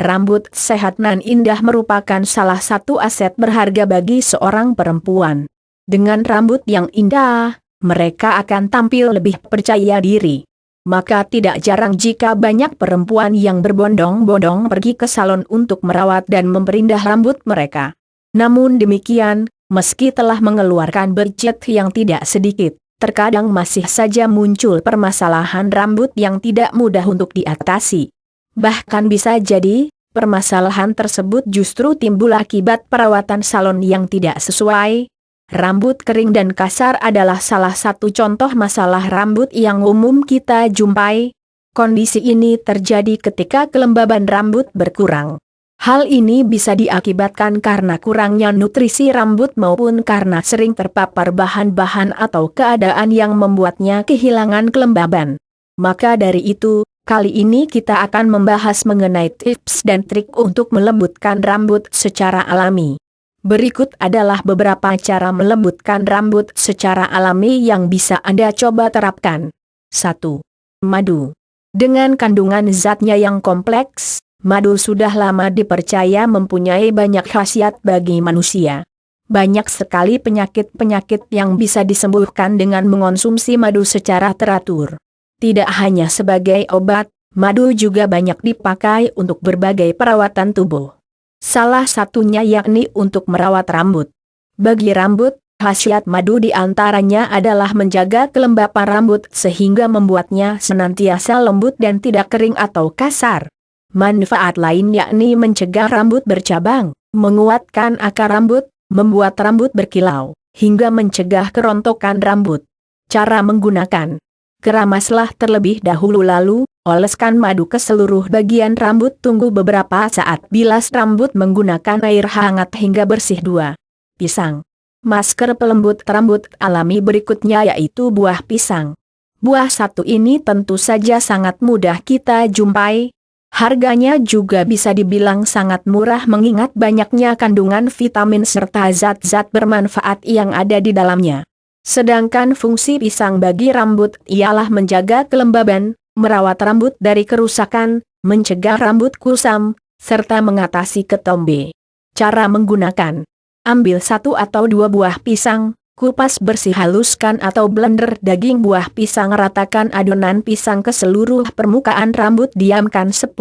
Rambut sehat nan indah merupakan salah satu aset berharga bagi seorang perempuan. Dengan rambut yang indah, mereka akan tampil lebih percaya diri. Maka tidak jarang jika banyak perempuan yang berbondong-bondong pergi ke salon untuk merawat dan memperindah rambut mereka. Namun demikian, meski telah mengeluarkan budget yang tidak sedikit, terkadang masih saja muncul permasalahan rambut yang tidak mudah untuk diatasi. Bahkan bisa jadi, permasalahan tersebut justru timbul akibat perawatan salon yang tidak sesuai. Rambut kering dan kasar adalah salah satu contoh masalah rambut yang umum kita jumpai. Kondisi ini terjadi ketika kelembaban rambut berkurang. Hal ini bisa diakibatkan karena kurangnya nutrisi rambut maupun karena sering terpapar bahan-bahan atau keadaan yang membuatnya kehilangan kelembaban. Maka dari itu, kali ini kita akan membahas mengenai tips dan trik untuk melembutkan rambut secara alami. Berikut adalah beberapa cara melembutkan rambut secara alami yang bisa Anda coba terapkan. 1. Madu. Dengan kandungan zatnya yang kompleks, madu sudah lama dipercaya mempunyai banyak khasiat bagi manusia. Banyak sekali penyakit-penyakit yang bisa disembuhkan dengan mengonsumsi madu secara teratur. Tidak hanya sebagai obat, madu juga banyak dipakai untuk berbagai perawatan tubuh. Salah satunya yakni untuk merawat rambut. Bagi rambut, khasiat madu diantaranya adalah menjaga kelembapan rambut sehingga membuatnya senantiasa lembut dan tidak kering atau kasar. Manfaat lain yakni mencegah rambut bercabang, menguatkan akar rambut, membuat rambut berkilau, hingga mencegah kerontokan rambut. Cara menggunakan: keramaslah terlebih dahulu lalu, oleskan madu ke seluruh bagian rambut, tunggu beberapa saat, bilas rambut menggunakan air hangat hingga bersih. 2. Pisang. Masker pelembut rambut alami berikutnya yaitu buah pisang. Buah satu ini tentu saja sangat mudah kita jumpai. Harganya juga bisa dibilang sangat murah mengingat banyaknya kandungan vitamin serta zat-zat bermanfaat yang ada di dalamnya. Sedangkan fungsi pisang bagi rambut ialah menjaga kelembaban, merawat rambut dari kerusakan, mencegah rambut kusam, serta mengatasi ketombe. Cara menggunakan: ambil 1 atau 2 buah pisang, kupas bersih, haluskan atau blender daging buah pisang, ratakan adonan pisang ke seluruh permukaan rambut, diamkan 10-15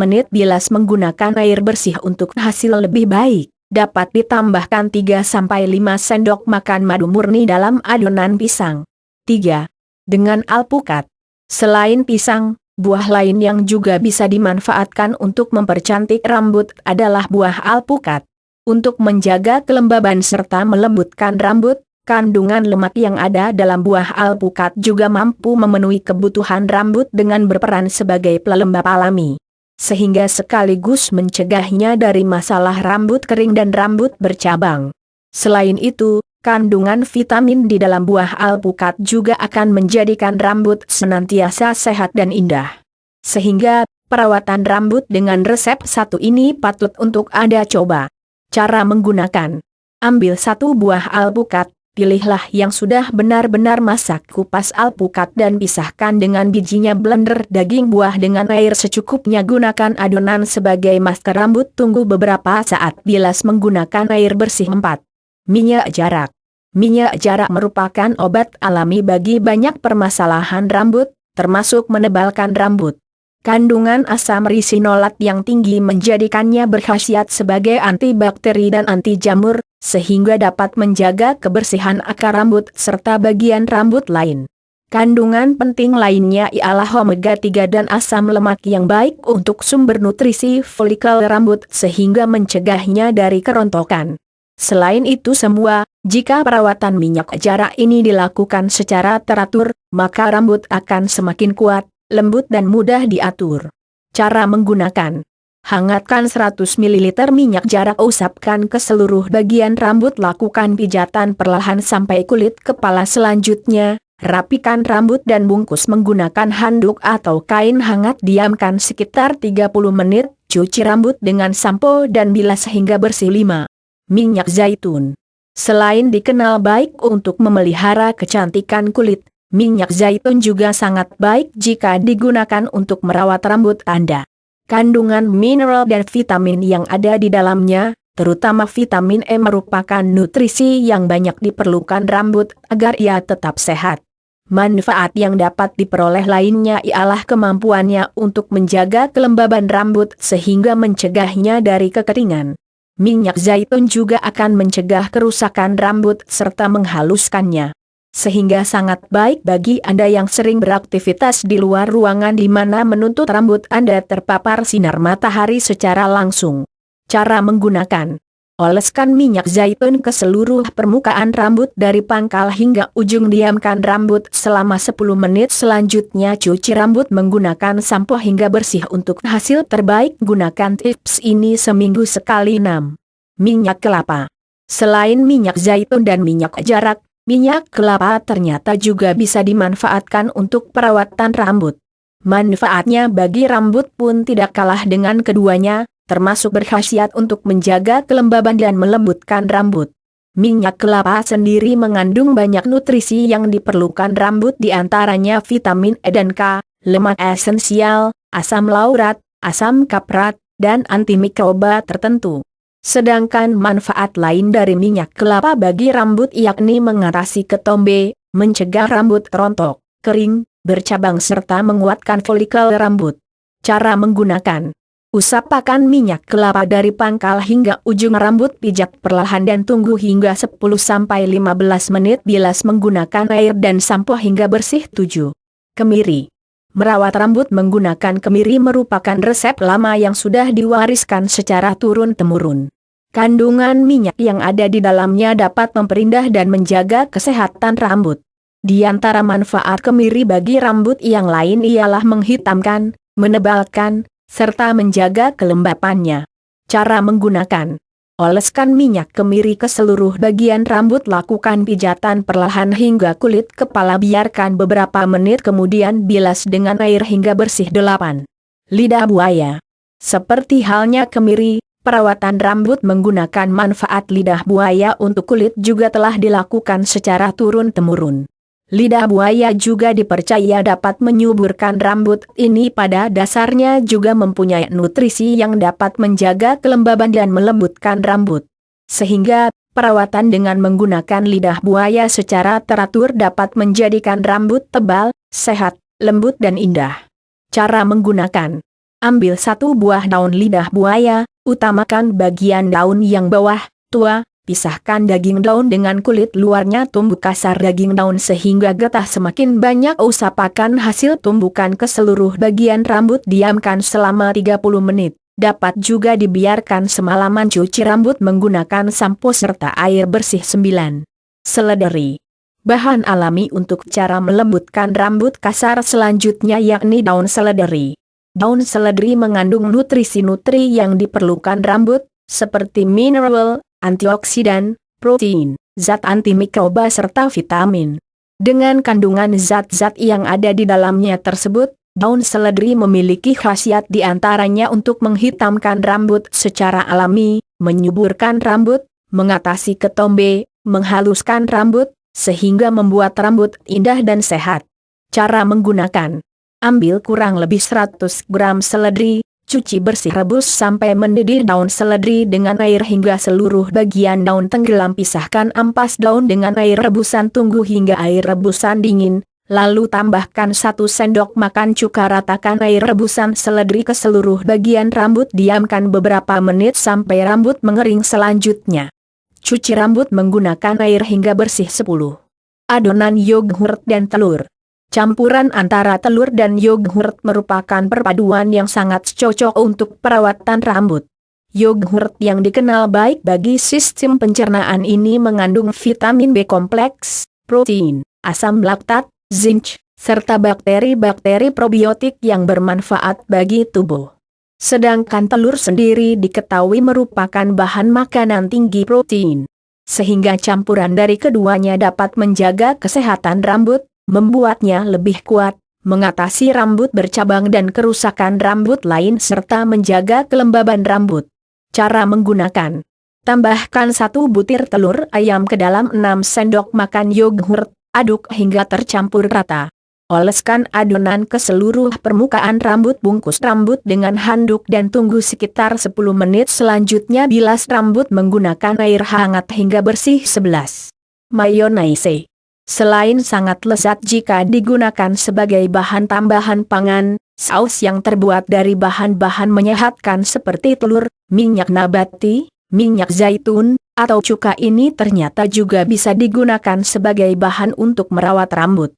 menit, bilas menggunakan air bersih untuk hasil lebih baik. Dapat ditambahkan 3-5 sendok makan madu murni dalam adonan pisang. 3. Dengan alpukat. Selain pisang, buah lain yang juga bisa dimanfaatkan untuk mempercantik rambut adalah buah alpukat. Untuk menjaga kelembaban serta melembutkan rambut, kandungan lemak yang ada dalam buah alpukat juga mampu memenuhi kebutuhan rambut dengan berperan sebagai pelembab alami, sehingga sekaligus mencegahnya dari masalah rambut kering dan rambut bercabang. Selain itu, kandungan vitamin di dalam buah alpukat juga akan menjadikan rambut senantiasa sehat dan indah. Sehingga, perawatan rambut dengan resep satu ini patut untuk Anda coba. Cara menggunakan: ambil 1 buah alpukat, pilihlah yang sudah benar-benar masak, kupas alpukat dan pisahkan dengan bijinya, blender daging buah dengan air secukupnya, gunakan adonan sebagai masker rambut, tunggu beberapa saat, bilas menggunakan air bersih. 4. Minyak jarak. Minyak jarak merupakan obat alami bagi banyak permasalahan rambut, termasuk menebalkan rambut. Kandungan asam risinolat yang tinggi menjadikannya berkhasiat sebagai antibakteri dan anti jamur, sehingga dapat menjaga kebersihan akar rambut serta bagian rambut lain. Kandungan penting lainnya ialah omega 3 dan asam lemak yang baik untuk sumber nutrisi folikel rambut sehingga mencegahnya dari kerontokan. Selain itu semua, jika perawatan minyak jarak ini dilakukan secara teratur, maka rambut akan semakin kuat, lembut dan mudah diatur. Cara menggunakan: hangatkan 100 ml minyak jarak, usapkan ke seluruh bagian rambut, lakukan pijatan perlahan sampai kulit kepala. Selanjutnya, rapikan rambut dan bungkus menggunakan handuk atau kain hangat, diamkan sekitar 30 menit, cuci rambut dengan sampo dan bilas hingga bersih. 5. Minyak zaitun. Selain dikenal baik untuk memelihara kecantikan kulit, minyak zaitun juga sangat baik jika digunakan untuk merawat rambut Anda. Kandungan mineral dan vitamin yang ada di dalamnya, terutama vitamin E merupakan nutrisi yang banyak diperlukan rambut agar ia tetap sehat. Manfaat yang dapat diperoleh lainnya ialah kemampuannya untuk menjaga kelembaban rambut sehingga mencegahnya dari kekeringan. Minyak zaitun juga akan mencegah kerusakan rambut serta menghaluskannya. Sehingga sangat baik bagi Anda yang sering beraktivitas di luar ruangan di mana menuntut rambut Anda terpapar sinar matahari secara langsung. Cara menggunakan: oleskan minyak zaitun ke seluruh permukaan rambut dari pangkal hingga ujung. Diamkan rambut selama 10 menit. Selanjutnya cuci rambut menggunakan sampo hingga bersih. Untuk hasil terbaik gunakan tips ini seminggu sekali. 6. Minyak kelapa. Selain minyak zaitun dan minyak jarak, minyak kelapa ternyata juga bisa dimanfaatkan untuk perawatan rambut. Manfaatnya bagi rambut pun tidak kalah dengan keduanya, termasuk berkhasiat untuk menjaga kelembaban dan melembutkan rambut. Minyak kelapa sendiri mengandung banyak nutrisi yang diperlukan rambut, di antaranya vitamin E dan K, lemak esensial, asam laurat, asam kaprat, dan antimikroba tertentu. Sedangkan manfaat lain dari minyak kelapa bagi rambut yakni mengatasi ketombe, mencegah rambut rontok, kering, bercabang serta menguatkan folikel rambut. Cara menggunakan: usapkan minyak kelapa dari pangkal hingga ujung rambut, pijat perlahan dan tunggu hingga 10-15 menit. Bilas menggunakan air dan sampo hingga bersih. 7. Kemiri. Merawat rambut menggunakan kemiri merupakan resep lama yang sudah diwariskan secara turun-temurun. Kandungan minyak yang ada di dalamnya dapat memperindah dan menjaga kesehatan rambut. Di antara manfaat kemiri bagi rambut yang lain ialah menghitamkan, menebalkan, serta menjaga kelembapannya. Cara menggunakan: oleskan minyak kemiri ke seluruh bagian rambut, lakukan pijatan perlahan hingga kulit kepala, biarkan beberapa menit kemudian bilas dengan air hingga bersih. 8. Lidah buaya. Seperti halnya kemiri, perawatan rambut menggunakan manfaat lidah buaya untuk kulit juga telah dilakukan secara turun-temurun. Lidah buaya juga dipercaya dapat menyuburkan rambut. Ini pada dasarnya juga mempunyai nutrisi yang dapat menjaga kelembaban dan melembutkan rambut. Sehingga, perawatan dengan menggunakan lidah buaya secara teratur dapat menjadikan rambut tebal, sehat, lembut dan indah. Cara menggunakan: ambil 1 buah daun lidah buaya, utamakan bagian daun yang bawah, tua. Pisahkan daging daun dengan kulit luarnya, tumbuk kasar daging daun sehingga getah semakin banyak. Usapkan hasil tumbukan ke seluruh bagian rambut, diamkan selama 30 menit. Dapat juga dibiarkan semalaman. Cuci rambut menggunakan sampo serta air bersih. 9. Seledri. Bahan alami untuk cara melembutkan rambut kasar selanjutnya yakni daun seledri. Daun seledri mengandung nutrisi-nutri yang diperlukan rambut, seperti mineral, antioksidan, protein, zat antimikroba serta vitamin. Dengan kandungan zat-zat yang ada di dalamnya tersebut, daun seledri memiliki khasiat di antaranya untuk menghitamkan rambut secara alami, menyuburkan rambut, mengatasi ketombe, menghaluskan rambut, sehingga membuat rambut indah dan sehat. Cara menggunakan: ambil kurang lebih 100 gram seledri, cuci bersih, rebus sampai mendidih daun seledri dengan air hingga seluruh bagian daun tenggelam. Pisahkan ampas daun dengan air rebusan, tunggu hingga air rebusan dingin, lalu tambahkan 1 sendok makan cuka. Ratakan air rebusan seledri ke seluruh bagian rambut, diamkan beberapa menit sampai rambut mengering. Selanjutnya, cuci rambut menggunakan air hingga bersih. 10. Adonan yogurt dan telur. Campuran antara telur dan yogurt merupakan perpaduan yang sangat cocok untuk perawatan rambut. Yogurt yang dikenal baik bagi sistem pencernaan ini mengandung vitamin B kompleks, protein, asam laktat, zinc, serta bakteri-bakteri probiotik yang bermanfaat bagi tubuh. Sedangkan telur sendiri diketahui merupakan bahan makanan tinggi protein. Sehingga campuran dari keduanya dapat menjaga kesehatan rambut, membuatnya lebih kuat, mengatasi rambut bercabang dan kerusakan rambut lain serta menjaga kelembaban rambut. Cara menggunakan: tambahkan 1 butir telur ayam ke dalam 6 sendok makan yogurt, aduk hingga tercampur rata. Oleskan adonan ke seluruh permukaan rambut, bungkus rambut dengan handuk dan tunggu sekitar 10 menit. Selanjutnya bilas rambut menggunakan air hangat hingga bersih. 11. Mayonnaise. Selain sangat lezat jika digunakan sebagai bahan tambahan pangan, saus yang terbuat dari bahan-bahan menyehatkan seperti telur, minyak nabati, minyak zaitun, atau cuka ini ternyata juga bisa digunakan sebagai bahan untuk merawat rambut.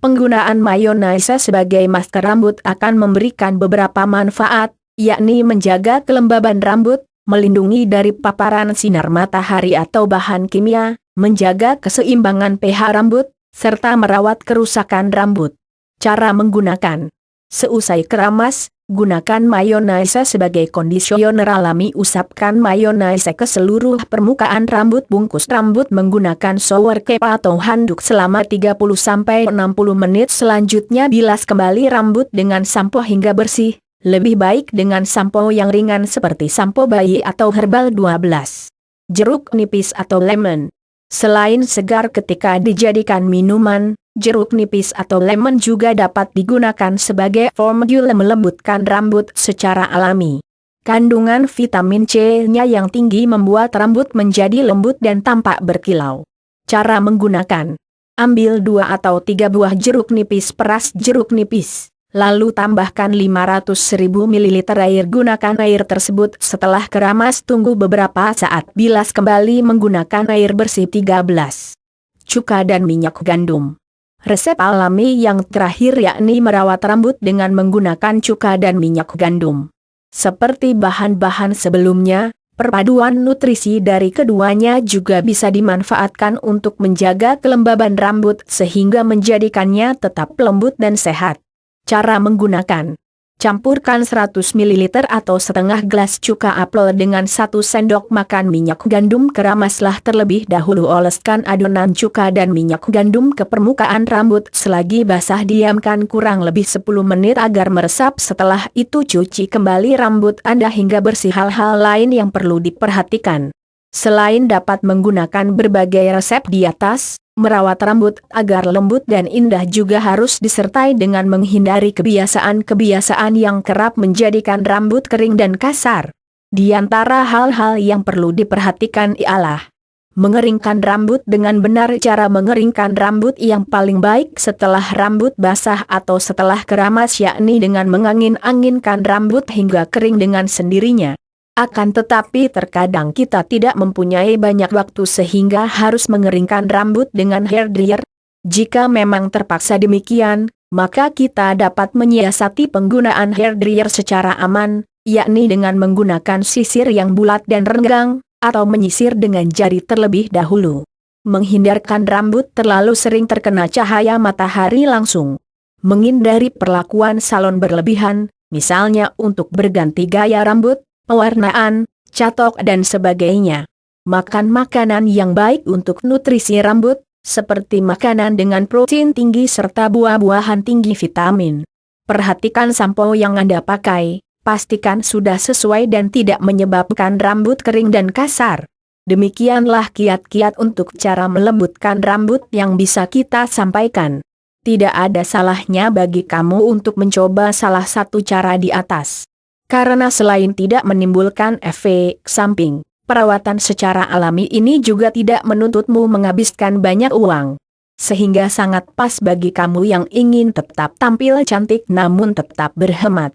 Penggunaan mayonnaise sebagai masker rambut akan memberikan beberapa manfaat, yakni menjaga kelembaban rambut, melindungi dari paparan sinar matahari atau bahan kimia, menjaga keseimbangan pH rambut, serta merawat kerusakan rambut. Cara menggunakan. Seusai keramas, gunakan mayonnaise sebagai kondisioner alami. Usapkan mayonnaise ke seluruh permukaan rambut, bungkus rambut menggunakan shower cap atau handuk selama 30-60 menit. Selanjutnya bilas kembali rambut dengan sampo hingga bersih, lebih baik dengan sampo yang ringan seperti sampo bayi atau herbal. 12. Jeruk nipis atau lemon. Selain segar ketika dijadikan minuman, jeruk nipis atau lemon juga dapat digunakan sebagai formula melembutkan rambut secara alami. Kandungan vitamin C-nya yang tinggi membuat rambut menjadi lembut dan tampak berkilau. Cara menggunakan. Ambil 2 atau 3 buah jeruk nipis, peras jeruk nipis. Lalu tambahkan 500.000 ml air. Gunakan air tersebut setelah keramas, tunggu beberapa saat, bilas kembali menggunakan air bersih. 13. Cuka dan minyak gandum. Resep alami yang terakhir yakni merawat rambut dengan menggunakan cuka dan minyak gandum. Seperti bahan-bahan sebelumnya, perpaduan nutrisi dari keduanya juga bisa dimanfaatkan untuk menjaga kelembaban rambut sehingga menjadikannya tetap lembut dan sehat. Cara menggunakan. Campurkan 100 ml atau setengah gelas cuka apel dengan 1 sendok makan minyak gandum. Keramaslah terlebih dahulu. Oleskan adonan cuka dan minyak gandum ke permukaan rambut. Selagi basah diamkan kurang lebih 10 menit agar meresap. Setelah itu cuci kembali rambut Anda hingga bersih. Hal-hal lain yang perlu diperhatikan. Selain dapat menggunakan berbagai resep di atas, merawat rambut agar lembut dan indah juga harus disertai dengan menghindari kebiasaan-kebiasaan yang kerap menjadikan rambut kering dan kasar. Di antara hal-hal yang perlu diperhatikan ialah mengeringkan rambut dengan benar. Cara mengeringkan rambut yang paling baik setelah rambut basah atau setelah keramas yakni dengan mengangin-anginkan rambut hingga kering dengan sendirinya. Akan tetapi terkadang kita tidak mempunyai banyak waktu sehingga harus mengeringkan rambut dengan hair dryer. Jika memang terpaksa demikian, maka kita dapat menyiasati penggunaan hair dryer secara aman, yakni dengan menggunakan sisir yang bulat dan renggang, atau menyisir dengan jari terlebih dahulu. Menghindarkan rambut terlalu sering terkena cahaya matahari langsung. Menghindari perlakuan salon berlebihan, misalnya untuk berganti gaya rambut, pewarnaan, catok dan sebagainya. Makan makanan yang baik untuk nutrisi rambut, seperti makanan dengan protein tinggi serta buah-buahan tinggi vitamin. Perhatikan sampo yang Anda pakai, pastikan sudah sesuai dan tidak menyebabkan rambut kering dan kasar. Demikianlah kiat-kiat untuk cara melembutkan rambut yang bisa kita sampaikan. Tidak ada salahnya bagi kamu untuk mencoba salah satu cara di atas. Karena selain tidak menimbulkan efek samping, perawatan secara alami ini juga tidak menuntutmu menghabiskan banyak uang. Sehingga sangat pas bagi kamu yang ingin tetap tampil cantik namun tetap berhemat.